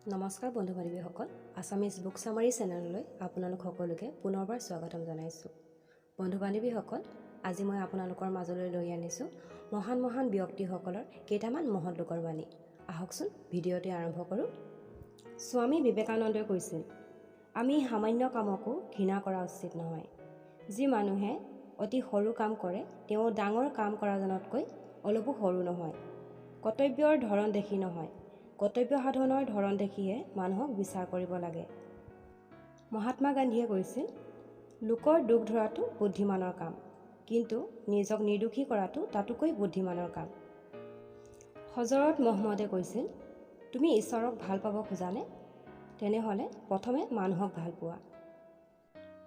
নমস্কাৰ বন্ধু বান্ধৱীসকল, Assamese book summary চেনেললৈ আপোনালোক সকলোকে পুনৰবাৰ স্বাগতম জনাইছোঁ। বন্ধু বান্ধৱীসকল, আজি মই আপোনালোকৰ মাজলৈ লৈ আনিছোঁ মহান মহান ব্যক্তিসকলৰ কেইটামান মহৎ লোকৰ বাণী। আহকচোন ভিডিঅ'টি আৰম্ভ কৰোঁ। স্বামী বিবেকানন্দই কৈছিল, আমি সামান্য কামকো ঘৃণা কৰা উচিত নহয়। যি মানুহে অতি সৰু কাম কৰে তেওঁ ডাঙৰ কাম কৰাজনতকৈ অলপো সৰু নহয়। কৰ্তব্যৰ ধৰণ দেখি নহয়, কৰ্তব্য সাধনৰ ধৰণ দেখিয়ে মানুহক বিচাৰ কৰিব লাগে। মহাত্মা গান্ধীয়ে কৈছিল, লোকৰ দুখ ধৰাটো বুদ্ধিমানৰ কাম, কিন্তু নিজক নিৰ্দোষী কৰাটো তাতোকৈ বুদ্ধিমানৰ কাম। হজৰত মহম্মদে কৈছিল, তুমি ঈশ্বৰক ভাল পাব খোজানে? তেনেহ'লে প্ৰথমে মানুহক ভাল পোৱা।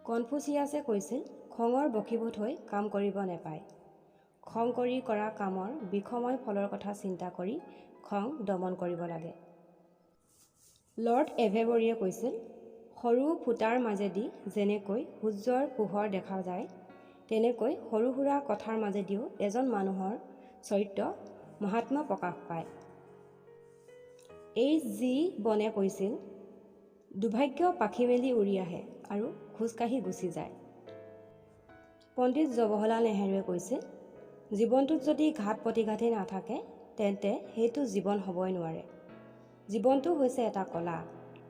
কনফুচিয়াছে কৈছিল, খঙৰ বশীভূত হৈ কাম কৰিব নেপায়। খং কৰি কৰা কামৰ বিষময় ফলৰ কথা চিন্তা কৰি খং দমন কৰিব লাগে। লৰ্ড এভেবৰিয়ে কৈছিল, সৰু ফুটাৰ মাজেদি যেনেকৈ সূৰ্যৰ পোহৰ দেখা যায়, তেনেকৈ সৰু সুৰা কথাৰ মাজেদিও এজন মানুহৰ চৰিত্ৰ মহাত্মা প্ৰকাশ পায়। H.G. বনে কৈছিল, দুৰ্ভাগ্য পাখি মেলি উৰি আহে আৰু খোজকাঢ়ি গুচি যায়। পণ্ডিত জৱাহৰলাল নেহৰুৱে কৈছিল, জীৱনটোত যদি ঘাত প্ৰতিঘাতেই নাথাকে তেন্তে সেইটো জীৱন হ'বই নোৱাৰে। জীৱনটো হৈছে এটা কলা,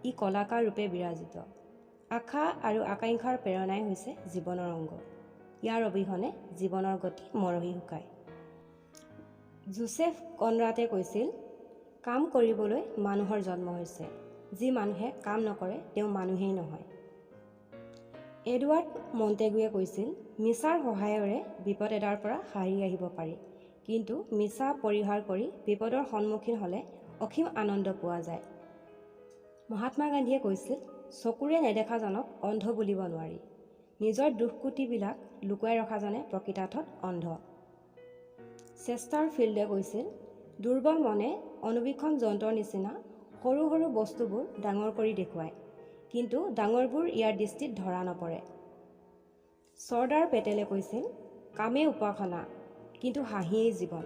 ই কলাকাৰ ৰূপে বিৰাজিত। আশা আৰু আকাংক্ষাৰ প্ৰেৰণাই হৈছে জীৱনৰ অংগ। ইয়াৰ অবিহনে জীৱনৰ গতি মৰহি শুকায়। জোচেফ কনৰাডে কৈছিল, কাম কৰিবলৈ মানুহৰ জন্ম হৈছে, যি মানুহে কাম নকৰে তেওঁ মানুহেই নহয়। এডৱাৰ্ড মণ্টেগুৱে কৈছিল, মিছাৰ সহায়েৰে বিপদ এটাৰ পৰা সাৰি আহিব পাৰি, কিন্তু মিছা পৰিহাৰ কৰি বিপদৰ সন্মুখীন হ'লে অসীম আনন্দ পোৱা যায়। মহাত্মা গান্ধীয়ে কৈছিল, চকুৰে নেদেখাজনক অন্ধ বুলিব নোৱাৰি। নিজৰ দুষ্কৃতিবিলাক লুকুৱাই ৰখাজনে প্ৰকৃতাৰ্থত অন্ধ। চেষ্টাৰফিল্ডে কৈছিল, দুৰ্বল মনে অণুবীক্ষণ যন্ত্ৰৰ নিচিনা সৰু সৰু বস্তুবোৰ ডাঙৰ কৰি দেখুৱায়, কিন্তু ডাঙৰবোৰ ইয়াৰ দৃষ্টিত ধৰা নপৰে। চৰ্দাৰ পেটেলে কৈছিল, কামেই উপাসনা, কিন্তু হাঁহিয়েই জীৱন।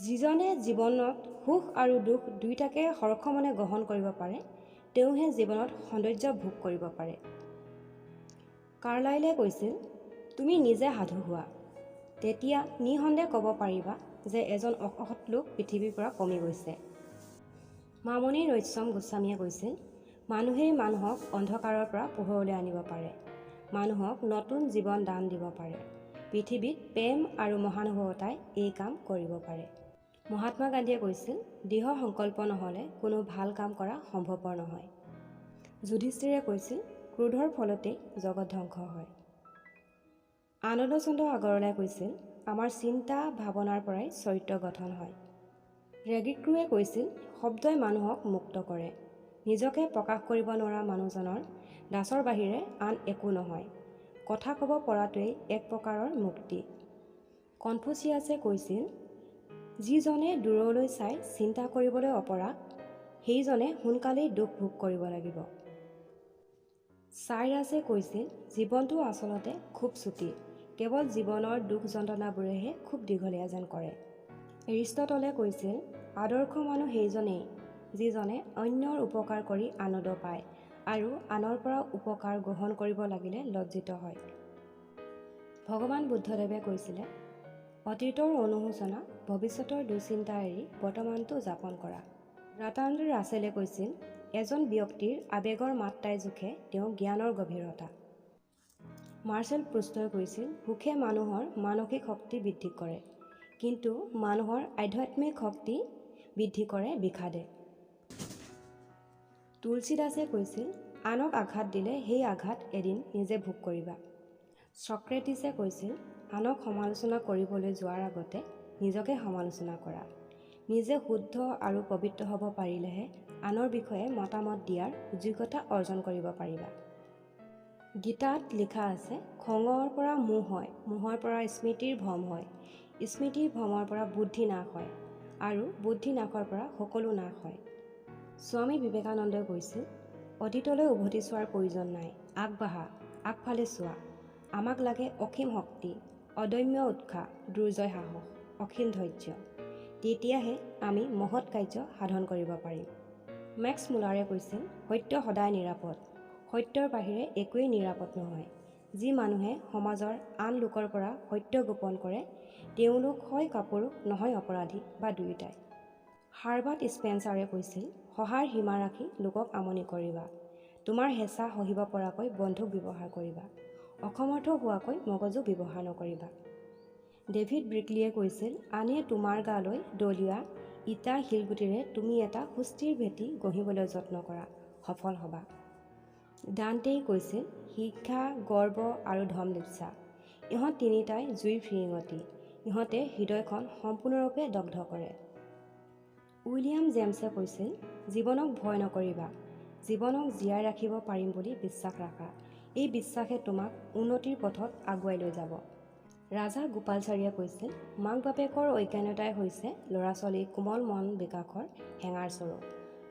যিজনে জীৱনত সুখ আৰু দুখ দুয়োটাকে সৰসমনে গ্ৰহণ কৰিব পাৰে, তেওঁহে জীৱনত সৌন্দৰ্য ভোগ কৰিব পাৰে। কাৰ্লাইলে কৈছিল, তুমি নিজে সাধু হোৱা, তেতিয়া নিঃসন্দেহে ক'ব পাৰিবা যে এজন অসৎ লোক পৃথিৱীৰ পৰা কমি গৈছে। মামণি ৰয়ছম গোস্বামীয়ে কৈছিল, মানুহেই মানুহক অন্ধকাৰৰ পৰা পোহৰলৈ আনিব পাৰে, মানুহক নতুন জীৱন দান দিব পাৰে। পৃথিৱীত প্ৰেম আৰু মহানুভৱতাই এই কাম কৰিব পাৰে। মহাত্মা গান্ধীয়ে কৈছিল, দৃঢ় সংকল্প নহ'লে কোনো ভাল কাম কৰা সম্ভৱপৰ নহয়। যুধিষ্ঠিৰে কৈছিল, ক্ৰোধৰ ফলতেই জগত ধ্বংস হয়। আনন্দচন্দ্ৰ আগৰৱালাই কৈছিল, আমাৰ চিন্তা ভাৱনাৰ পৰাই চৰিত্ৰ গঠন হয়। ৰেগিক্ৰুৱে কৈছিল, শব্দই মানুহক মুক্ত কৰে। নিজকে প্ৰকাশ কৰিব নোৱাৰা মানুহজনৰ দাসৰ বাহিৰে আন একো নহয়। কথা ক'ব পৰাটোৱেই এক প্ৰকাৰৰ মুক্তি। কনফুচিয়াছে কৈছিল, যিজনে দূৰলৈ চাই চিন্তা কৰিবলৈ অপৰাগ, সেইজনে সোনকালেই দুখ ভোগ কৰিব লাগিব। চাইৰাছে কৈছিল, জীৱনটো আচলতে খুব চুটি, কেৱল জীৱনৰ দুখ যন্ত্ৰণাবোৰেহে খুব দীঘলীয়া যেন কৰে। এৰিষ্টটলে কৈছিল, আদৰ্শ মানুহ সেইজনেই যিজনে অন্যৰ উপকাৰ কৰি আনন্দ পায় আৰু আনৰ পৰা উপকাৰ গ্ৰহণ কৰিব লাগিলে লজ্জিত হয়। ভগৱান বুদ্ধদেৱে কৈছিলে, অতীতৰ অনুশোচনা, ভৱিষ্যতৰ দুশ্চিন্তা এৰি বৰ্তমানটো যাপন কৰা। বাৰ্ট্ৰাণ্ড ৰাছেলে কৈছিল, এজন ব্যক্তিৰ আৱেগৰ মাত্ৰাই জোখে তেওঁৰ জ্ঞানৰ গভীৰতা। মাৰ্চেল প্ৰুষ্টই কৈছিল, সুখে মানুহৰ মানসিক শক্তি বৃদ্ধি কৰে, কিন্তু মানুহৰ আধ্যাত্মিক শক্তি বৃদ্ধি কৰে বিষাদে। তুলসীদাসে কৈছিল, আনক আঘাত দিলে সেই আঘাত এদিন নিজে ভোগ কৰিবা। ছক্ৰেটিছে কৈছিল, আনক সমালোচনা কৰিবলৈ যোৱাৰ আগতে নিজকে সমালোচনা কৰা। নিজে শুদ্ধ আৰু পবিত্ৰ হ'ব পাৰিলেহে আনৰ বিষয়ে মতামত দিয়াৰ যোগ্যতা অৰ্জন কৰিব পাৰিবা। গীতাত লিখা আছে, খঙৰ পৰা মোহ হয়, মোহৰ পৰা স্মৃতিৰ ভ্ৰম হয়, স্মৃতিৰ ভ্ৰমৰ পৰা বুদ্ধি নাশ হয়, আৰু বুদ্ধি নাশৰ পৰা সকলো নাশ হয়। স্বামী বিবেকানন্দই কৈছিল, অতীতলৈ উভতি চোৱাৰ প্ৰয়োজন নাই, আগবাঢ়া, আগফালে চোৱা। আমাক লাগে অসীম শক্তি, অদম্য উৎসাহ, দুৰ্জয় সাহস, অখিল ধৈৰ্য। তেতিয়াহে আমি মহৎ কাৰ্য সাধন কৰিব পাৰিম। মেক্স মুলাৰে কৈছিল, সত্য সদায় নিৰাপদ। সত্যৰ বাহিৰে একোৱেই নিৰাপদ নহয়। যি মানুহে সমাজৰ আন লোকৰ পৰা সত্য গোপন কৰে, তেওঁলোক হয় কাপুৰুষ, নহয় অপৰাধী বা দুয়োটাই। হাৰ্বাৰ্ট স্পেন্সাৰে কৈছিল, সহাৰ সীমা ৰাখি লোকক আমনি কৰিবা। তোমাৰ হেঁচা সহিব পৰাকৈ বন্দুক ব্যৱহাৰ কৰিবা। অসমৰ্থ হোৱাকৈ মগজু ব্যৱহাৰ নকৰিবা। ডেভিড ব্ৰিকলিয়ে কৈছিল, আনে তোমাৰ গালৈ দলিওৱা ইটা শিলগুটিৰে তুমি এটা সুস্থিৰ ভেটি গঢ়িবলৈ যত্ন কৰা, সফল হ'বা। ডাণ্টেই কৈছিল, শিক্ষা, গৰ্ব আৰু ধমলিপ্সা, ইহঁত তিনিটাই জুইৰ ফিৰিঙতি, ইহঁতে হৃদয়খন সম্পূৰ্ণৰূপে দগ্ধ কৰে। উইলিয়াম জেমছে কৈছিল, জীৱনক ভয় নকৰিবা, জীৱনক জীয়াই ৰাখিব পাৰিম বুলি বিশ্বাস ৰাখা। এই বিশ্বাসে তোমাক উন্নতিৰ পথত আগুৱাই লৈ যাব। ৰাজা গোপালচাৰীয়ে কৈছিল, মাক বাপেকৰ অজ্ঞানতাই হৈছে ল'ৰা ছোৱালীৰ কোমল মন বিকাশৰ হেঙাৰস্বৰূপ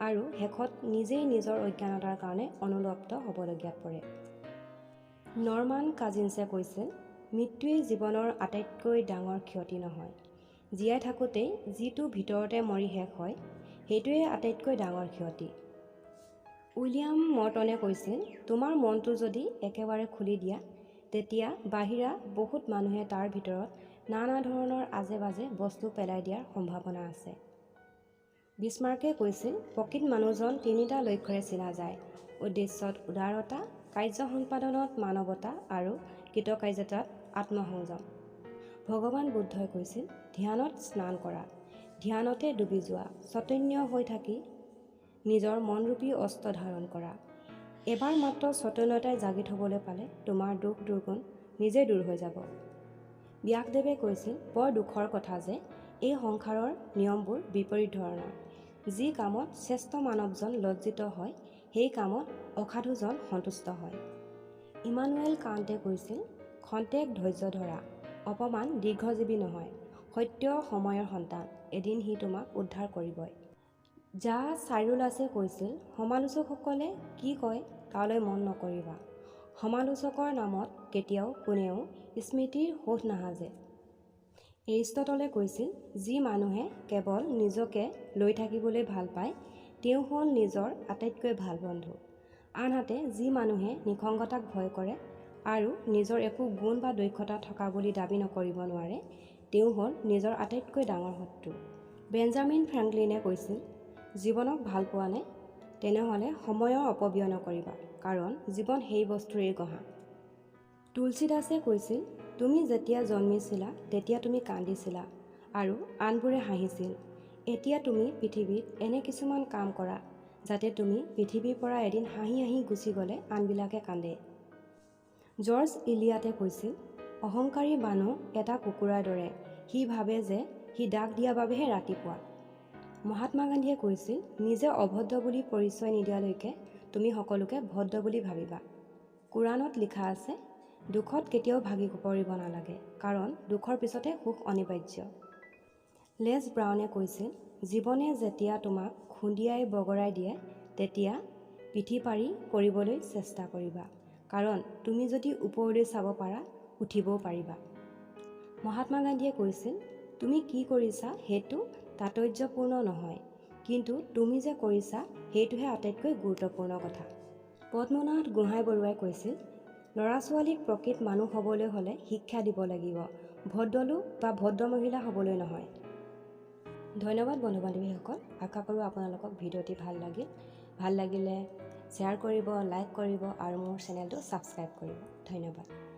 আৰু শেষত নিজেই নিজৰ অজ্ঞানতাৰ কাৰণে অনুতপ্ত হ'বলগীয়াত পৰে। নৰমান কাজিন্সে কৈছিল, মৃত্যুৱেই জীৱনৰ আটাইতকৈ ডাঙৰ ক্ষতি নহয়। জীয়াই থাকোঁতেই যিটো ভিতৰতে মৰি শেষ হয়, সেইটোৱেই আটাইতকৈ ডাঙৰ ক্ষতি। উইলিয়াম মৰ্টনে কৈছিল, তোমাৰ মনটো যদি একেবাৰে খুলি দিয়া, তেতিয়া বাহিৰা বহুত মানুহে তাৰ ভিতৰত নানা ধৰণৰ আজে বাজে বস্তু পেলাই দিয়াৰ সম্ভাৱনা আছে। বিছমাৰ্কে কৈছিল, প্ৰকৃত মানুহজন তিনিটা লক্ষ্যৰে চিনা যায়, উদ্দেশ্যত উদাৰতা, কাৰ্য সম্পাদনত মানৱতা আৰু কৃতকাৰ্যতাত আত্মসংযম। ভগৱান বুদ্ধই কৈছিল, ধ্যানত স্নান কৰা, ধ্যানতে ডুবি যোৱা, চৈতন্য হৈ থাকি নিজৰ মনৰূপী অস্ত্ৰ ধাৰণ কৰা। এবাৰ মাত্ৰ চৈতন্যতাই জাগি থবলৈ পালে তোমাৰ দুখ দুৰ্গুণ নিজেই দূৰ হৈ যাব। ব্যাসদেৱে কৈছিল, বৰ দুখৰ কথা যে এই সংসাৰৰ নিয়মবোৰ বিপৰীত ধৰণৰ। যি কামত শ্ৰেষ্ঠ মানৱজন লজ্জিত হয়, সেই কামত অসাধুজন সন্তুষ্ট হয়। ইমানুৱেল কাণ্টে কৈছিল, খন্তেক ধৈৰ্য ধৰা, অপমান দীৰ্ঘজীৱী নহয়, সত্য সময়ৰ সন্তান, এদিন সি তোমাক উদ্ধাৰ কৰিবই। জা চাইৰুলাছে কৈছিল, সমালোচকসকলে কি কয় তালৈ মন নকৰিবা। সমালোচকৰ নামত কেতিয়াও কোনেও স্মৃতিৰ শোধ নাসাজে। এৰিষ্টটলে কৈছিল, যি মানুহে কেৱল নিজকে লৈ থাকিবলৈ ভাল পায়, তেওঁ হ'ল নিজৰ আটাইতকৈ ভাল বন্ধু। আনহাতে যি মানুহে নিসংগতাক ভয় কৰে আৰু নিজৰ একো গুণ বা দক্ষতা থকা বুলি দাবী নকৰিব নোৱাৰে, তেওঁ হ'ল নিজৰ আটাইতকৈ ডাঙৰ শত্ৰু। বেঞ্জামিন ফ্ৰেংকলিনে কৈছিল, জীৱনক ভাল পোৱা নে? তেনেহ'লে সময়ৰ অপব্যয় নকৰিবা, কাৰণ জীৱন সেই বস্তুৰেই গঢ়া। তুলসীদাসে কৈছিল, তুমি যেতিয়া জন্মিছিলা তেতিয়া তুমি কান্দিছিলা আৰু আনবোৰে হাঁহিছিল। এতিয়া তুমি পৃথিৱীত এনে কিছুমান কাম কৰা যাতে তুমি পৃথিৱীৰ পৰা এদিন হাঁহি হাঁহি গুচি গ'লে আনবিলাকে কান্দে। জৰ্জ ইলিয়াটে কৈছিল, অহংকাৰী মানুহ এটা কুকুৰাৰ দৰে, সি ভাবে যে সি ডাক দিয়া বাবেহে ৰাতিপুৱা। মহাত্মা গান্ধীয়ে কৈছিল, নিজে অভদ্ৰ বুলি পৰিচয় নিদিয়ালৈকে তুমি সকলোকে ভদ্ৰ বুলি ভাবিবা। কোৰাণত লিখা আছে, দুখত কেতিয়াও ভাগি পৰিব নালাগে, কাৰণ দুখৰ পিছতে সুখ অনিবাৰ্য। লেছ ব্ৰাউনে কৈছিল, জীৱনে যেতিয়া তোমাক খুন্দিয়াই বগৰাই দিয়ে, তেতিয়া পিঠি পাৰি কৰিবলৈ চেষ্টা কৰিবা, কাৰণ তুমি যদি ওপৰলৈ চাব পাৰা, উঠিবও পাৰিবা। মহাত্মা গান্ধীয়ে কৈছিল, তুমি কি কৰিছা সেইটো তাৎপৰ্যপূৰ্ণ নহয়, কিন্তু তুমি যে কৰিছা সেইটোহে আটাইতকৈ গুৰুত্বপূৰ্ণ কথা। পদ্মনাথ গোহাঁই বৰুৱাই কৈছিল, ল'ৰা ছোৱালীক প্ৰকৃত মানুহ হ'বলৈ হ'লে শিক্ষা দিব লাগিব, ভদ্ৰলোক বা ভদ্ৰ মহিলা হ'বলৈ নহয়। ধন্যবাদ বন্ধু বান্ধৱীসকল, আশা কৰোঁ আপোনালোকক ভিডিঅ'টি ভাল লাগিল। ভাল লাগিলে শ্বেয়াৰ কৰিব, লাইক কৰিব আৰু মোৰ চেনেলটো ছাবস্ক্ৰাইব কৰিব। ধন্যবাদ।